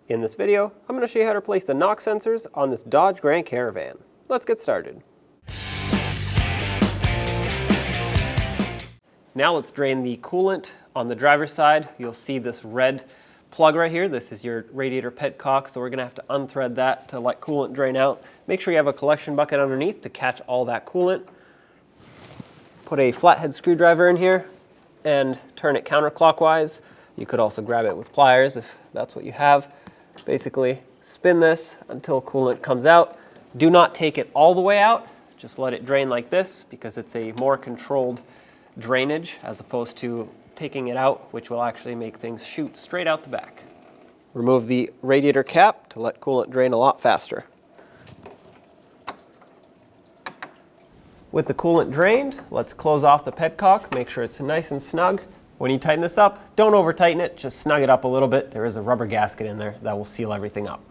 In this video, I'm going to show you how to replace the NOx sensors on this Dodge Grand Caravan. Let's get started. Now let's drain the coolant on the driver's side. You'll see this red plug right here. This is your radiator petcock, so we're going to have to unthread that to let coolant drain out. Make sure you have a collection bucket underneath to catch all that coolant. Put a flathead screwdriver in here and turn it counterclockwise. You could also grab it with pliers if that's what you have. Basically, spin this until coolant comes out. Do not take it all the way out. Just let it drain like this because it's a more controlled drainage as opposed to taking it out, which will actually make things shoot straight out the back. Remove the radiator cap to let coolant drain a lot faster. With the coolant drained, let's close off the petcock. Make sure it's nice and snug. When you tighten this up, don't over tighten it, just snug it up a little bit. There is a rubber gasket in there that will seal everything up.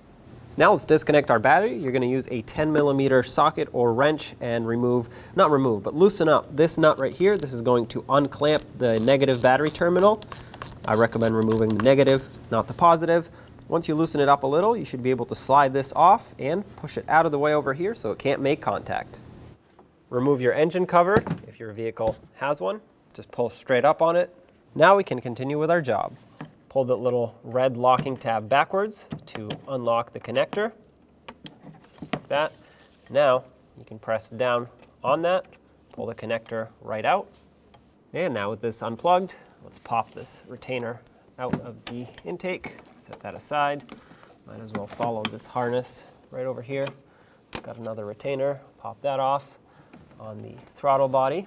Now let's disconnect our battery. You're going to use a 10mm socket or wrench and loosen up this nut right here. This is going to unclamp the negative battery terminal. I recommend removing the negative, not the positive. Once you loosen it up a little, you should be able to slide this off and push it out of the way over here so it can't make contact. Remove your engine cover if your vehicle has one. Just pull straight up on it. Now we can continue with our job. Pull the little red locking tab backwards to unlock the connector, just like that. Now you can press down on that, pull the connector right out. And now with this unplugged, let's pop this retainer out of the intake, set that aside. Might as well follow this harness right over here. Got another retainer, pop that off on the throttle body.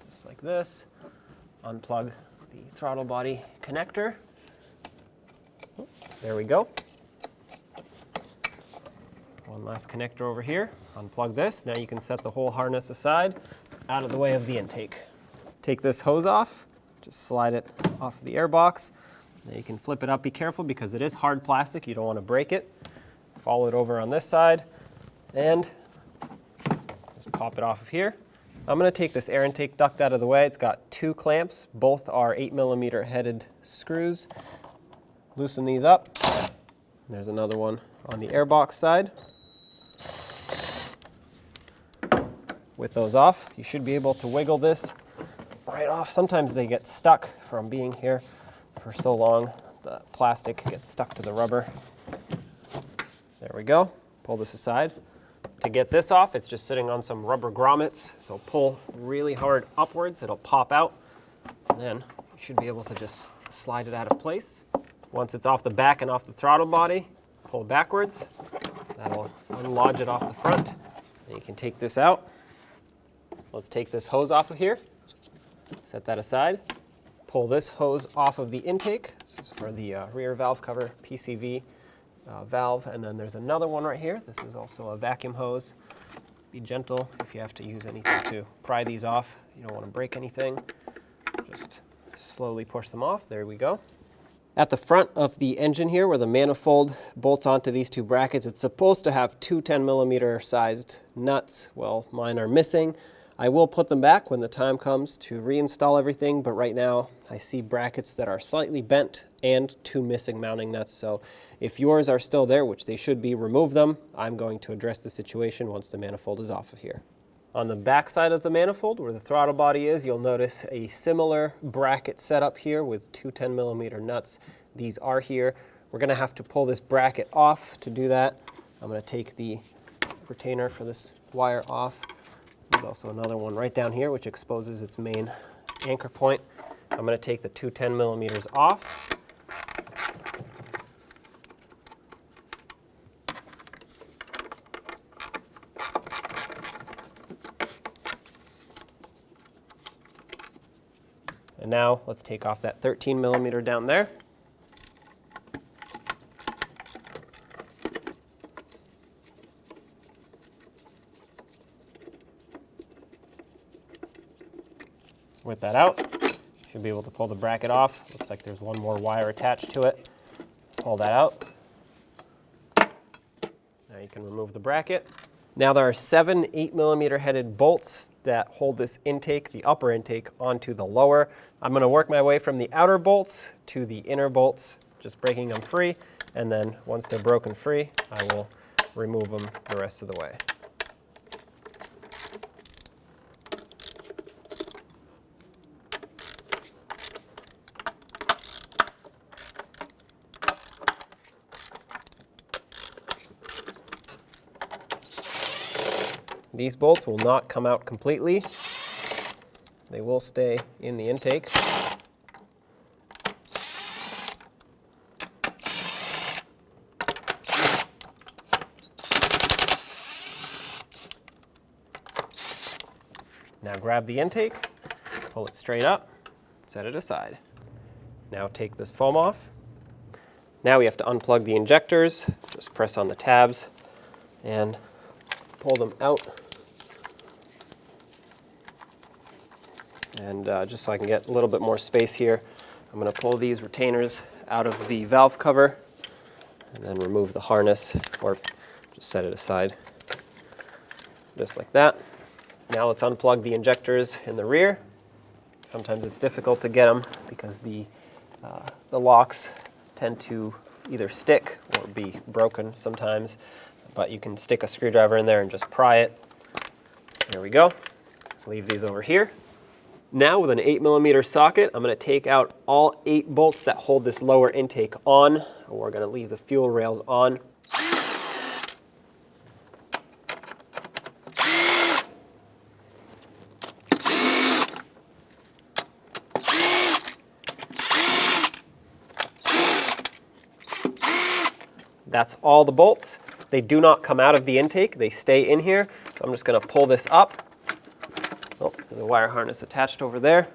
Just like this. Unplug the throttle body connector. There we go. One last connector over here. Unplug this. Now you can set the whole harness aside, out of the way of the intake. Take this hose off. Just slide it off the air box. Now you can flip it up. Be careful because it is hard plastic. You don't want to break it. Follow it over on this side and just pop it off of here. I'm going to take this air intake duct out of the way. It's got two clamps. Both are 8mm headed screws. Loosen these up. There's another one on the airbox side. With those off, you should be able to wiggle this right off. Sometimes they get stuck from being here for so long. The plastic gets stuck to the rubber. There we go. Pull this aside. To get this off, it's just sitting on some rubber grommets, so pull really hard upwards, it'll pop out, and then you should be able to just slide it out of place. Once it's off the back and off the throttle body, pull backwards, that'll unlodge it off the front. Then you can take this out. Let's take this hose off of here, set that aside, pull this hose off of the intake. This is for the rear valve cover, PCV. Valve, and then there's another one right here. This is also a vacuum hose. Be gentle if you have to use anything to pry these off. You don't want to break anything. Just slowly push them off. There we go. At the front of the engine here where the manifold bolts onto these two brackets, it's supposed to have two 10mm sized nuts. Well, mine are missing. I will put them back when the time comes to reinstall everything, but right now I see brackets that are slightly bent and two missing mounting nuts. So if yours are still there, which they should be, remove them. I'm going to address the situation once the manifold is off of here. On the back side of the manifold, where the throttle body is, you'll notice a similar bracket setup here with two 10mm nuts. These are here. We're going to have to pull this bracket off to do that. I'm going to take the retainer for this wire off. There's also another one right down here which exposes its main anchor point. I'm going to take the two 10mm off. And now let's take off that 13mm down there. With that out, you should be able to pull the bracket off. Looks like there's one more wire attached to it. Pull that out. Now you can remove the bracket. Now there are 7 8mm headed bolts that hold this intake, the upper intake, onto the lower. I'm going to work my way from the outer bolts to the inner bolts, just breaking them free, and then once they're broken free, I will remove them the rest of the way. These bolts will not come out completely. They will stay in the intake. Now grab the intake, pull it straight up, set it aside. Now take this foam off. Now we have to unplug the injectors. Just press on the tabs and pull them out. And just so I can get a little bit more space here, I'm going to pull these retainers out of the valve cover and then remove the harness, or just set it aside, just like that. Now let's unplug the injectors in the rear. Sometimes it's difficult to get them because the locks tend to either stick or be broken sometimes, but you can stick a screwdriver in there and just pry it. There we go. Leave these over here. Now with an 8mm socket, I'm going to take out all 8 bolts that hold this lower intake on. We're going to leave the fuel rails on. That's all the bolts. They do not come out of the intake, they stay in here. So I'm just going to pull this up. Oh, there's a wire harness attached over there.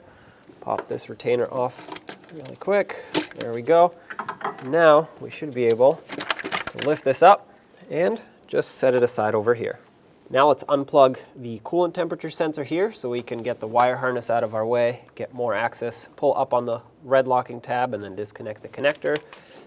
Pop this retainer off really quick. There we go. Now we should be able to lift this up and just set it aside over here. Now let's unplug the coolant temperature sensor here so we can get the wire harness out of our way, get more access, pull up on the red locking tab and then disconnect the connector.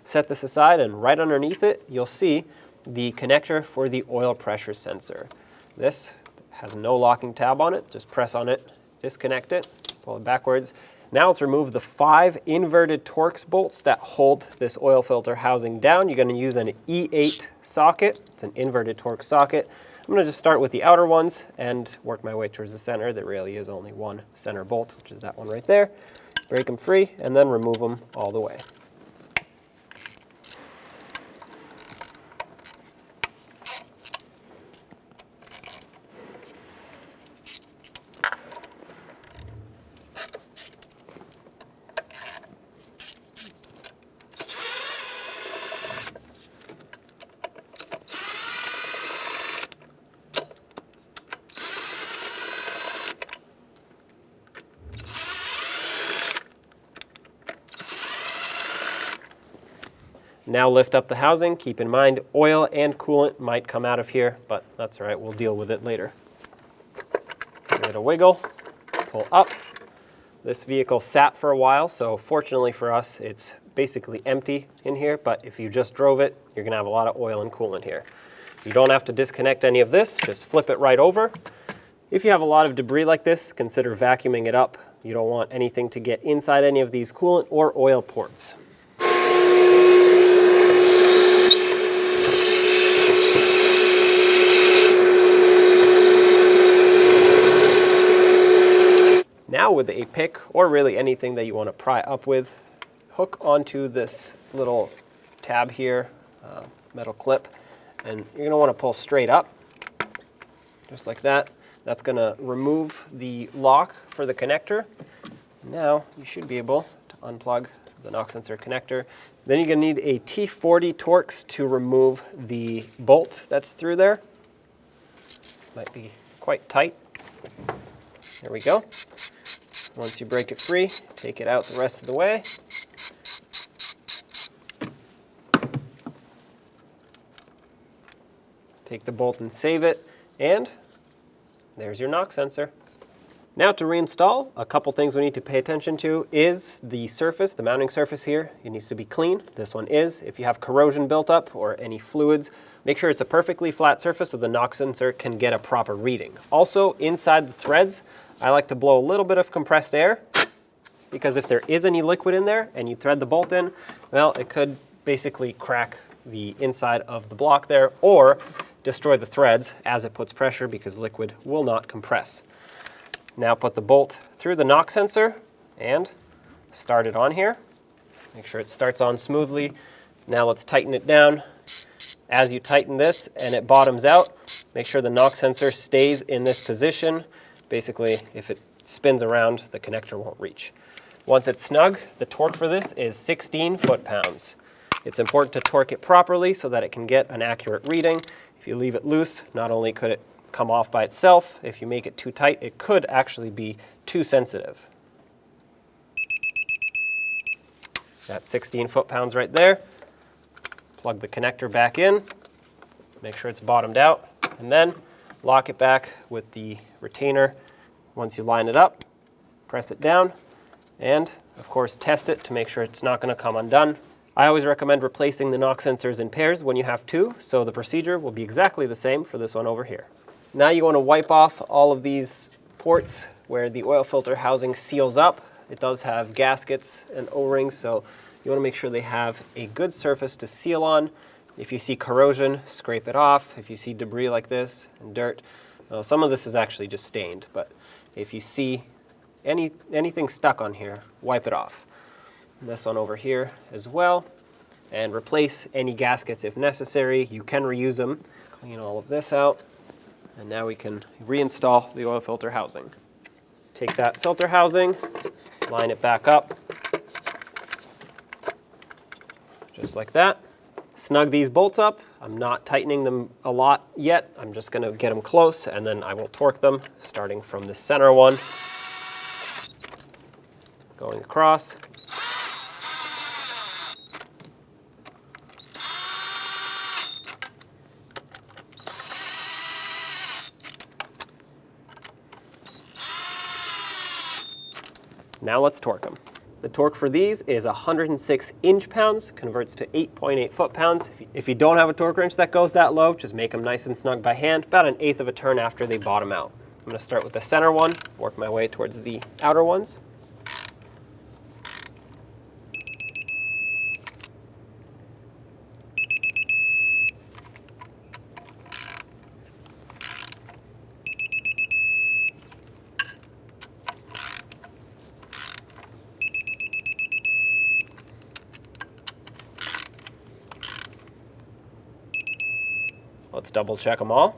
Set this aside, and right underneath it you'll see the connector for the oil pressure sensor. This has no locking tab on it. Just press on it, disconnect it, pull it backwards. Now let's remove the 5 inverted Torx bolts that hold this oil filter housing down. You're going to use an E8 socket. It's an inverted Torx socket. I'm going to just start with the outer ones and work my way towards the center. There really is only one center bolt, which is that one right there. Break them free and then remove them all the way. Now lift up the housing. Keep in mind, oil and coolant might come out of here, but that's all right, we'll deal with it later. Give it a wiggle, pull up. This vehicle sat for a while, so fortunately for us, it's basically empty in here, but if you just drove it, you're gonna have a lot of oil and coolant here. You don't have to disconnect any of this, just flip it right over. If you have a lot of debris like this, consider vacuuming it up. You don't want anything to get inside any of these coolant or oil ports. Now with a pick, or really anything that you want to pry up with, hook onto this little tab here, metal clip, and you're going to want to pull straight up, just like that. That's going to remove the lock for the connector. Now you should be able to unplug the knock sensor connector. Then you're going to need a T40 Torx to remove the bolt that's through there. Might be quite tight. There we go. Once you break it free, take it out the rest of the way. Take the bolt and save it, and there's your knock sensor. Now to reinstall, a couple things we need to pay attention to is the surface, the mounting surface here. It needs to be clean. This one is. If you have corrosion built up or any fluids, make sure it's a perfectly flat surface so the knock sensor can get a proper reading. Also, inside the threads, I like to blow a little bit of compressed air because if there is any liquid in there and you thread the bolt in, well, it could basically crack the inside of the block there or destroy the threads as it puts pressure because liquid will not compress. Now put the bolt through the knock sensor and start it on here. Make sure it starts on smoothly. Now let's tighten it down. As you tighten this and it bottoms out, make sure the knock sensor stays in this position. Basically, if it spins around, the connector won't reach. Once it's snug, the torque for this is 16 foot-pounds. It's important to torque it properly so that it can get an accurate reading. If you leave it loose, not only could it come off by itself, if you make it too tight, it could actually be too sensitive. That's 16 foot-pounds right there. Plug the connector back in, make sure it's bottomed out, and then lock it back with the retainer. Once you line it up, press it down, and of course test it to make sure it's not going to come undone. I always recommend replacing the knock sensors in pairs when you have two, so the procedure will be exactly the same for this one over here. Now you want to wipe off all of these ports where the oil filter housing seals up. It does have gaskets and O-rings, so you want to make sure they have a good surface to seal on. If you see corrosion, scrape it off. If you see debris like this and dirt, well, some of this is actually just stained, but if you see anything stuck on here, wipe it off. And this one over here as well, and replace any gaskets if necessary. You can reuse them. Clean all of this out. And now we can reinstall the oil filter housing. Take that filter housing, line it back up, just like that. Snug these bolts up. I'm not tightening them a lot yet. I'm just going to get them close, and then I will torque them, starting from the center one, going across. Now let's torque them. The torque for these is 106 inch-pounds, converts to 8.8 foot-pounds. If you don't have a torque wrench that goes that low, just make them nice and snug by hand, about 1/8 of a turn after they bottom out. I'm going to start with the center one, work my way towards the outer ones. Let's double check them all.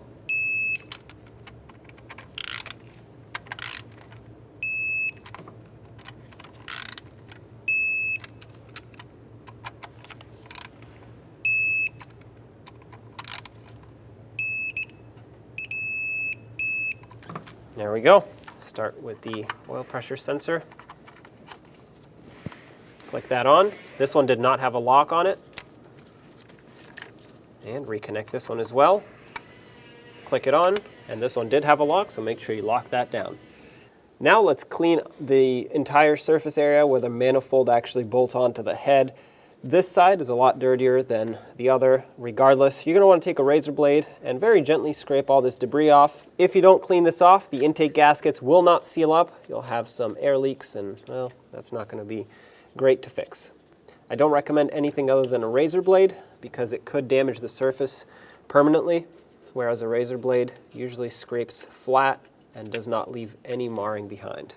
There we go. Start with the oil pressure sensor. Click that on. This one did not have a lock on it. And reconnect this one as well. Click it on, and this one did have a lock, so make sure you lock that down. Now let's clean the entire surface area where the manifold actually bolts onto the head. This side is a lot dirtier than the other. Regardless, you're going to want to take a razor blade and very gently scrape all this debris off. If you don't clean this off, the intake gaskets will not seal up. You'll have some air leaks, and well, that's not going to be great to fix. I don't recommend anything other than a razor blade because it could damage the surface permanently, whereas a razor blade usually scrapes flat and does not leave any marring behind.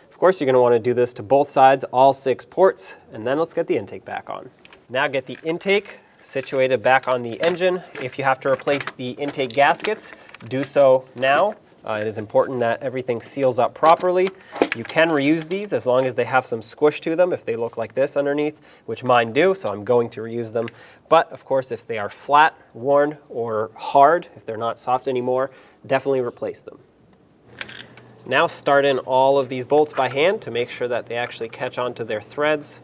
Of course, you're going to want to do this to both sides, all 6 ports, and then let's get the intake back on. Now get the intake situated back on the engine. If you have to replace the intake gaskets, do so now. It is important that everything seals up properly. You can reuse these as long as they have some squish to them if they look like this underneath, which mine do, so I'm going to reuse them. But of course, if they are flat, worn, or hard, if they're not soft anymore, definitely replace them. Now start in all of these bolts by hand to make sure that they actually catch onto their threads.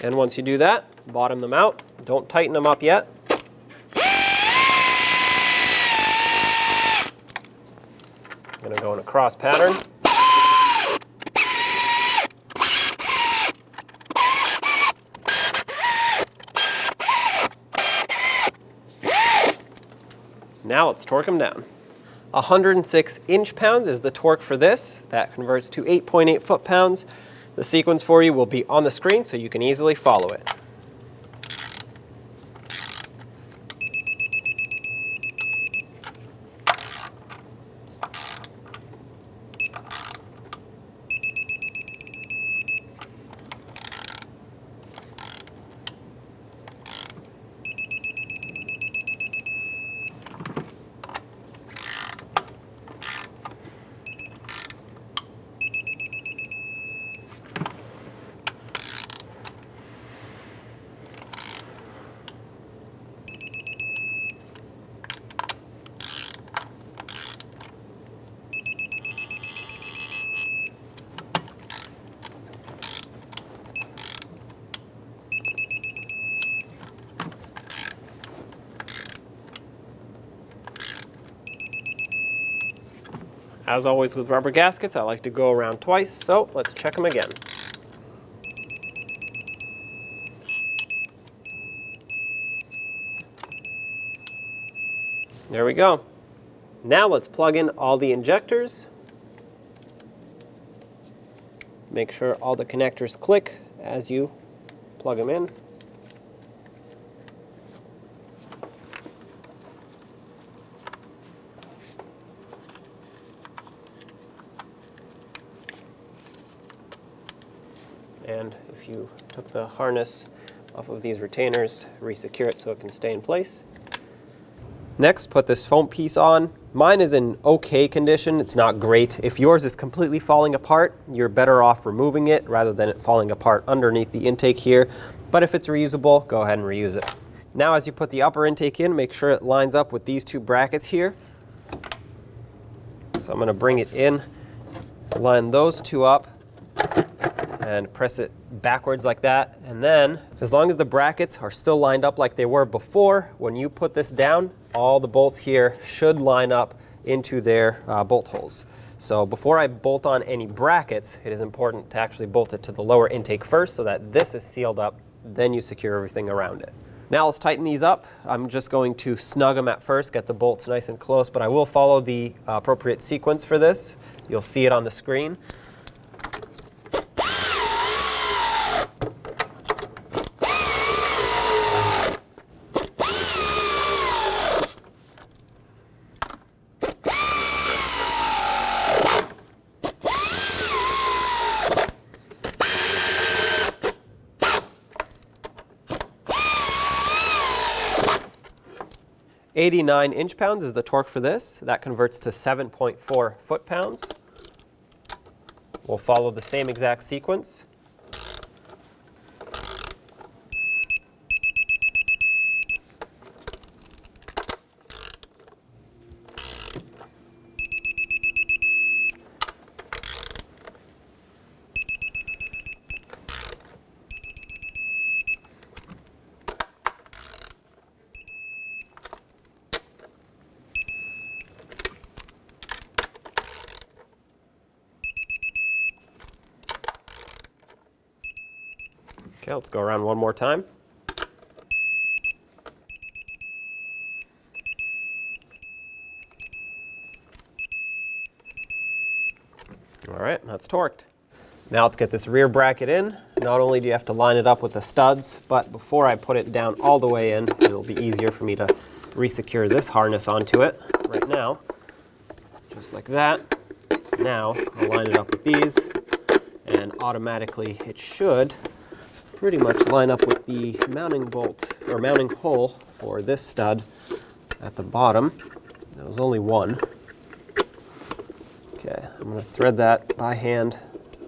And once you do that, bottom them out. Don't tighten them up yet. I'm going to go in a cross pattern. Now let's torque them down. 106 inch-pounds is the torque for this. That converts to 8.8 foot-pounds. The sequence for you will be on the screen so you can easily follow it. As always with rubber gaskets, I like to go around twice, so let's check them again. There we go. Now let's plug in all the injectors. Make sure all the connectors click as you plug them in. And if you took the harness off of these retainers, resecure it so it can stay in place. Next, put this foam piece on. Mine is in okay condition, it's not great. If yours is completely falling apart, you're better off removing it rather than it falling apart underneath the intake here. But if it's reusable, go ahead and reuse it. Now as you put the upper intake in, make sure it lines up with these two brackets here. So I'm going to bring it in, line those two up, and press it backwards like that. And then, as long as the brackets are still lined up like they were before, when you put this down, all the bolts here should line up into their bolt holes. So before I bolt on any brackets, it is important to actually bolt it to the lower intake first so that this is sealed up, then you secure everything around it. Now let's tighten these up. I'm just going to snug them at first, get the bolts nice and close, but I will follow the appropriate sequence for this. You'll see it on the screen. .89 inch-pounds is the torque for this. That converts to 7.4 foot-pounds. We'll follow the same exact sequence. Okay, let's go around one more time. All right, that's torqued. Now let's get this rear bracket in. Not only do you have to line it up with the studs, but before I put it down all the way in, it'll be easier for me to resecure this harness onto it right now. Just like that. Now I'll line it up with these, and automatically it should pretty much line up with the mounting bolt or mounting hole for this stud at the bottom. There was only one. Okay, I'm going to thread that by hand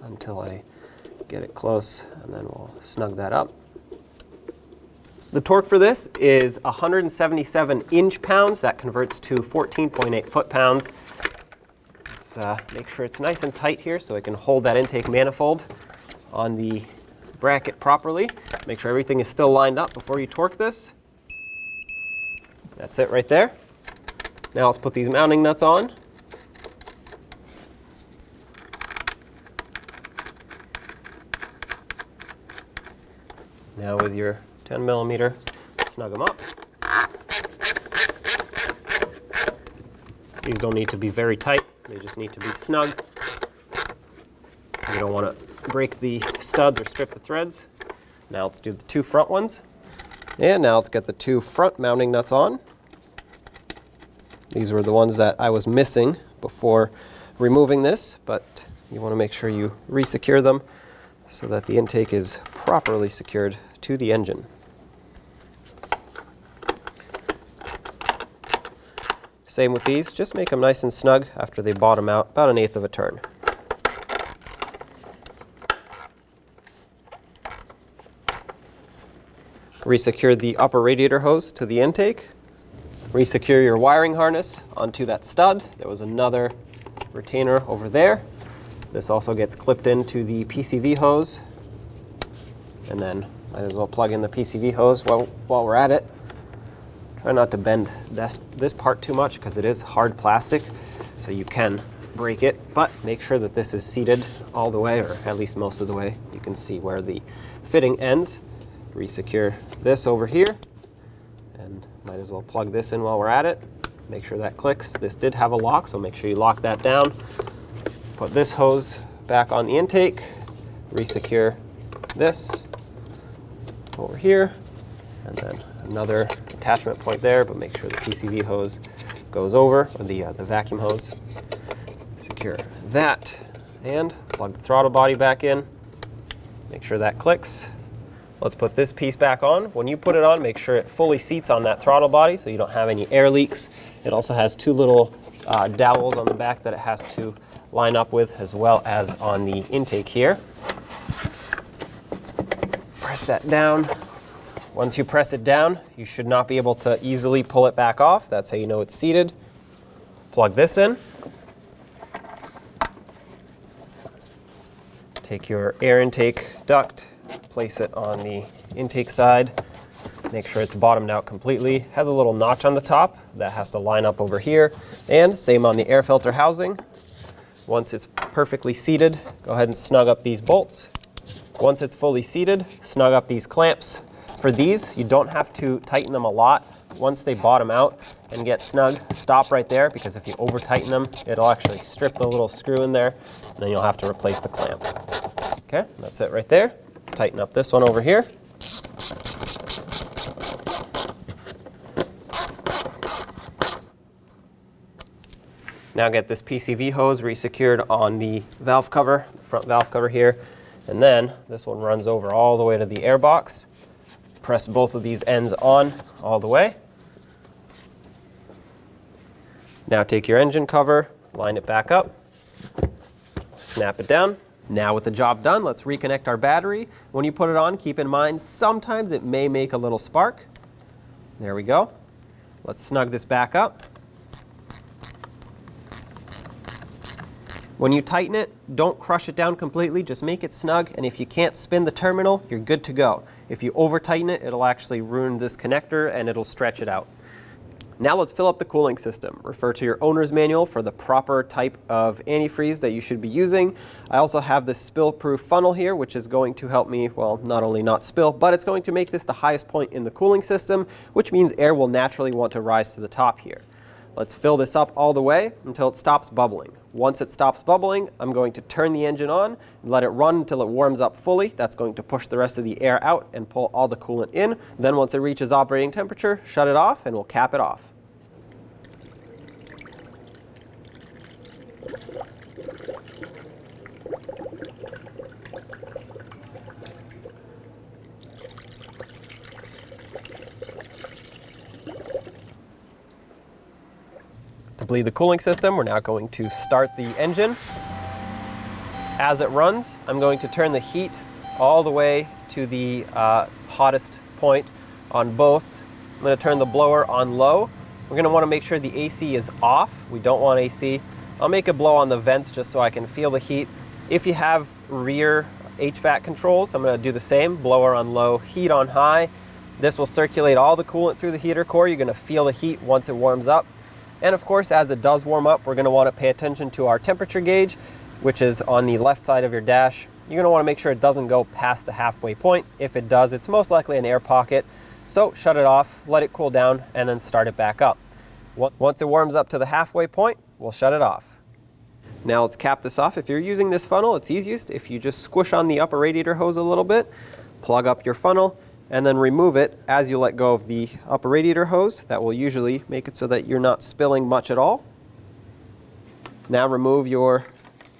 until I get it close, and then we'll snug that up. The torque for this is 177 inch-pounds. That converts to 14.8 foot-pounds. Let's make sure it's nice and tight here so it can hold that intake manifold on the bracket properly. Make sure everything is still lined up before you torque this. That's it right there. Now let's put these mounting nuts on. Now with your 10 millimeter, snug them up. These don't need to be very tight, they just need to be snug. You don't want to break the studs or strip the threads. Now let's do the two front ones. And now let's get the two front mounting nuts on. These were the ones that I was missing before removing this, but you want to make sure you re-secure them so that the intake is properly secured to the engine. Same with these, just make them nice and snug after they bottom out about 1/8 of a turn. Resecure the upper radiator hose to the intake. Resecure your wiring harness onto that stud. There was another retainer over there. This also gets clipped into the PCV hose. And then might as well plug in the PCV hose while we're at it. Try not to bend this part too much because it is hard plastic, so you can break it, but make sure that this is seated all the way, or at least most of the way. You can see where the fitting ends. Resecure this over here, and might as well plug this in while we're at it. Make sure that clicks. This did have a lock, so make sure you lock that down. Put this hose back on the intake. Resecure this over here, and then another attachment point there, but make sure the PCV hose goes over, or the vacuum hose. Secure that, and plug the throttle body back in. Make sure that clicks. Let's put this piece back on. When you put it on, make sure it fully seats on that throttle body so you don't have any air leaks. It also has two little dowels on the back that it has to line up with, as well as on the intake here. Press that down. Once you press it down, you should not be able to easily pull it back off. That's how you know it's seated. Plug this in. Take your air intake duct, place it on the intake side. Make sure it's bottomed out completely. Has a little notch on the top that has to line up over here. And same on the air filter housing. Once it's perfectly seated, go ahead and snug up these bolts. Once it's fully seated, snug up these clamps. For these, you don't have to tighten them a lot. Once they bottom out and get snug, stop right there, because if you over tighten them, it'll actually strip the little screw in there, and then you'll have to replace the clamp. Okay, that's it right there. Let's tighten up this one over here. Now get this PCV hose resecured on the valve cover, front valve cover here, and then this one runs over all the way to the air box. Press both of these ends on all the way. Now take your engine cover, line it back up, snap it down. Now with the job done, let's reconnect our battery. When you put it on, keep in mind, sometimes it may make a little spark. There we go. Let's snug this back up. When you tighten it, don't crush it down completely, just make it snug, and if you can't spin the terminal, you're good to go. If you over tighten it, it'll actually ruin this connector and it'll stretch it out. Now let's fill up the cooling system. Refer to your owner's manual for the proper type of antifreeze that you should be using. I also have this spill-proof funnel here, which is going to help me, well, not only not spill, but it's going to make this the highest point in the cooling system, which means air will naturally want to rise to the top here. Let's fill this up all the way until it stops bubbling. Once it stops bubbling, I'm going to turn the engine on and let it run until it warms up fully. That's going to push the rest of the air out and pull all the coolant in. Then once it reaches operating temperature, shut it off and we'll cap it off. To bleed the cooling system, we're now going to start the engine. As it runs, I'm going to turn the heat all the way to the hottest point on both. I'm going to turn the blower on low. We're going to want to make sure the AC is off. We don't want AC. I'll make a blow on the vents just so I can feel the heat. If you have rear HVAC controls. I'm going to do the same, blower on low, heat on high. This will circulate all the coolant through the heater core. You're going to feel the heat once it warms up. And of course, as it does warm up, we're going to want to pay attention to our temperature gauge, which is on the left side of your dash. You're going to want to make sure it doesn't go past the halfway point. If it does, it's most likely an air pocket. So shut it off, let it cool down, and then start it back up. Once it warms up to the halfway point, we'll shut it off. Now let's cap this off. If you're using this funnel, it's easiest if you just squish on the upper radiator hose a little bit, plug up your funnel, and then remove it as you let go of the upper radiator hose. That will usually make it so that you're not spilling much at all. Now remove your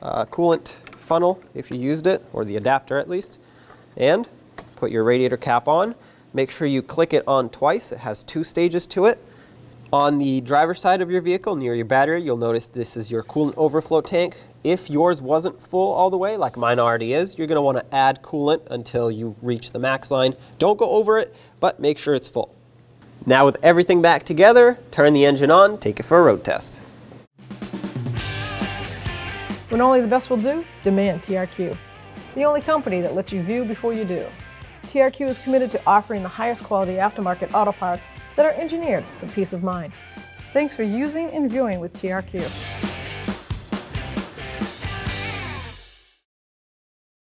coolant funnel if you used it, or the adapter at least, and put your radiator cap on. Make sure you click it on twice. It has 2 stages to it. On the driver's side of your vehicle, near your battery, you'll notice this is your coolant overflow tank. If yours wasn't full all the way, like mine already is, you're going to want to add coolant until you reach the max line. Don't go over it, but make sure it's full. Now with everything back together, turn the engine on, take it for a road test. When only the best will do, demand TRQ. The only company that lets you view before you do. TRQ is committed to offering the highest quality aftermarket auto parts that are engineered for peace of mind. Thanks for using and viewing with TRQ.